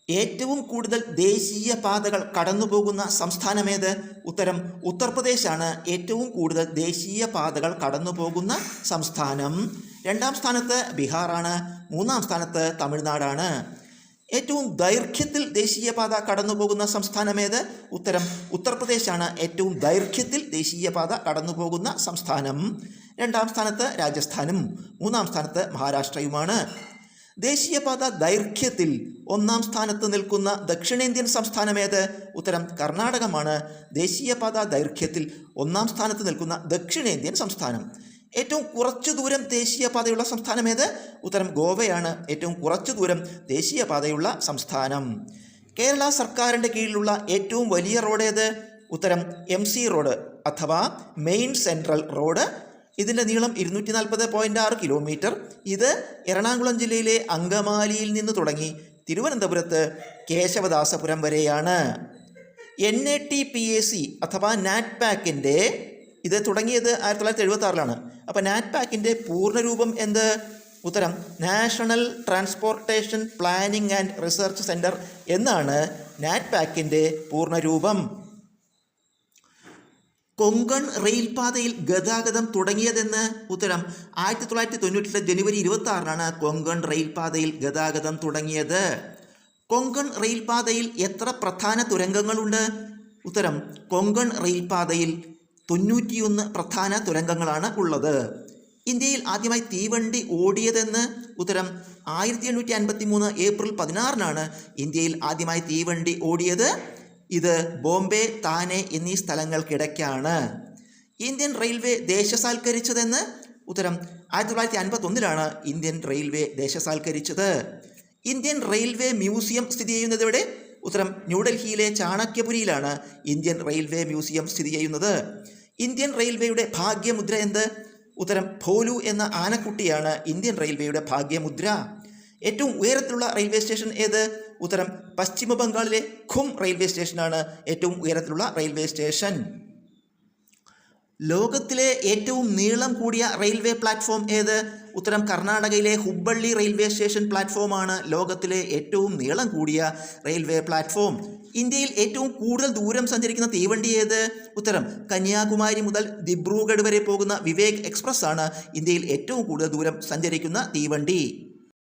ഏറ്റവും കൂടുതൽ ദേശീയ പാതകൾ കടന്നുപോകുന്ന സംസ്ഥാനമേത്? ഉത്തരം ഉത്തർപ്രദേശാണ് ഏറ്റവും കൂടുതൽ ദേശീയ പാതകൾ കടന്നുപോകുന്ന സംസ്ഥാനം. രണ്ടാം സ്ഥാനത്ത് ബീഹാറാണ്. മൂന്നാം സ്ഥാനത്ത് തമിഴ്നാടാണ്. ഏറ്റവും ദൈർഘ്യത്തിൽ ദേശീയപാത കടന്നുപോകുന്ന സംസ്ഥാനമേത്? ഉത്തരം ഉത്തർപ്രദേശാണ് ഏറ്റവും ദൈർഘ്യത്തിൽ ദേശീയപാത കടന്നുപോകുന്ന സംസ്ഥാനം. രണ്ടാം സ്ഥാനത്ത് രാജസ്ഥാനും മൂന്നാം സ്ഥാനത്ത് മഹാരാഷ്ട്രയുമാണ്. ദേശീയപാത ദൈർഘ്യത്തിൽ ഒന്നാം സ്ഥാനത്ത് നിൽക്കുന്ന ദക്ഷിണേന്ത്യൻ സംസ്ഥാനമേത്? ഉത്തരം കർണാടകമാണ് ദേശീയപാത ദൈർഘ്യത്തിൽ ഒന്നാം സ്ഥാനത്ത് നിൽക്കുന്ന ദക്ഷിണേന്ത്യൻ സംസ്ഥാനം. ഏറ്റവും കുറച്ചു ദൂരം ദേശീയപാതയുള്ള സംസ്ഥാനമേത്? ഉത്തരം ഗോവയാണ് ഏറ്റവും കുറച്ചു ദൂരം ദേശീയപാതയുള്ള സംസ്ഥാനം. കേരള സർക്കാരിൻ്റെ കീഴിലുള്ള ഏറ്റവും വലിയ റോഡ് ഏത്? ഉത്തരം MC റോഡ് അഥവാ മെയിൻ സെൻട്രൽ റോഡ്. ഇതിൻ്റെ നീളം 240.6 കിലോമീറ്റർ. ഇത് എറണാകുളം ജില്ലയിലെ അങ്കമാലിയിൽ നിന്ന് തുടങ്ങി തിരുവനന്തപുരത്ത് കേശവദാസപുരം വരെയാണ്. NATPAC അഥവാ നാറ്റ്പാക്കിൻ്റെ ഇത് തുടങ്ങിയത് 1976 അപ്പോൾ നാറ്റ്പാക്കിൻ്റെ പൂർണ്ണരൂപം എന്ത്? ഉത്തരം national transportation planning and research centre എന്നാണ് നാറ്റ്പാക്കിൻ്റെ പൂർണ്ണരൂപം. കൊങ്കൺ റെയിൽപാതയിൽ ഗതാഗതം തുടങ്ങിയതെന്ന്? ഉത്തരം 1998 ജനുവരി 26 കൊങ്കൺ റെയിൽപാതയിൽ ഗതാഗതം തുടങ്ങിയത്. കൊങ്കൺ റെയിൽപാതയിൽ എത്ര പ്രധാന തുരങ്കങ്ങളുണ്ട്? ഉത്തരം കൊങ്കൺ റെയിൽപാതയിൽ 91 പ്രധാന തുരങ്കങ്ങളാണ് ഉള്ളത്. ഇന്ത്യയിൽ ആദ്യമായി തീവണ്ടി ഓടിയതെന്ന്? ഉത്തരം 1853 ഏപ്രിൽ 16 ഇന്ത്യയിൽ ആദ്യമായി തീവണ്ടി ഓടിയത്. ഇത് ബോംബെ, താനെ എന്നീ സ്ഥലങ്ങൾക്കിടയ്ക്കാണ്. ഇന്ത്യൻ റെയിൽവേ ദേശസാൽക്കരിച്ചതെന്ന്? ഉത്തരം 1951 ഇന്ത്യൻ റെയിൽവേ ദേശസാൽക്കരിച്ചത്. ഇന്ത്യൻ റെയിൽവേ മ്യൂസിയം സ്ഥിതി ചെയ്യുന്നത് എവിടെ? ഉത്തരം ന്യൂഡൽഹിയിലെ ചാണക്യപുരിയിലാണ് ഇന്ത്യൻ റെയിൽവേ മ്യൂസിയം സ്ഥിതി ചെയ്യുന്നത്. ഇന്ത്യൻ റെയിൽവേയുടെ ഭാഗ്യമുദ്ര എന്ത്? ഉത്തരം ഭോലു എന്ന ആനക്കുട്ടിയാണ് ഇന്ത്യൻ റെയിൽവേയുടെ ഭാഗ്യമുദ്ര. ഏറ്റവും ഉയരത്തിലുള്ള റെയിൽവേ സ്റ്റേഷൻ ഏത്? ഉത്തരം പശ്ചിമ ബംഗാളിലെ ഖും റെയിൽവേ സ്റ്റേഷനാണ് ഏറ്റവും ഉയരത്തിലുള്ള റെയിൽവേ സ്റ്റേഷൻ. ലോകത്തിലെ ഏറ്റവും നീളം കൂടിയ റെയിൽവേ പ്ലാറ്റ്ഫോം ഏത്? ഉത്തരം കർണാടകയിലെ ഹുബ്ബള്ളി റെയിൽവേ സ്റ്റേഷൻ പ്ലാറ്റ്ഫോമാണ് ലോകത്തിലെ ഏറ്റവും നീളം കൂടിയ റെയിൽവേ പ്ലാറ്റ്ഫോം. ഇന്ത്യയിൽ ഏറ്റവും കൂടുതൽ ദൂരം സഞ്ചരിക്കുന്ന തീവണ്ടി ഏത്? ഉത്തരം കന്യാകുമാരി മുതൽ ദിബ്രൂഗഡ് വരെ പോകുന്ന വിവേക് എക്സ്പ്രസ് ആണ് ഇന്ത്യയിൽ ഏറ്റവും കൂടുതൽ ദൂരം സഞ്ചരിക്കുന്ന തീവണ്ടി.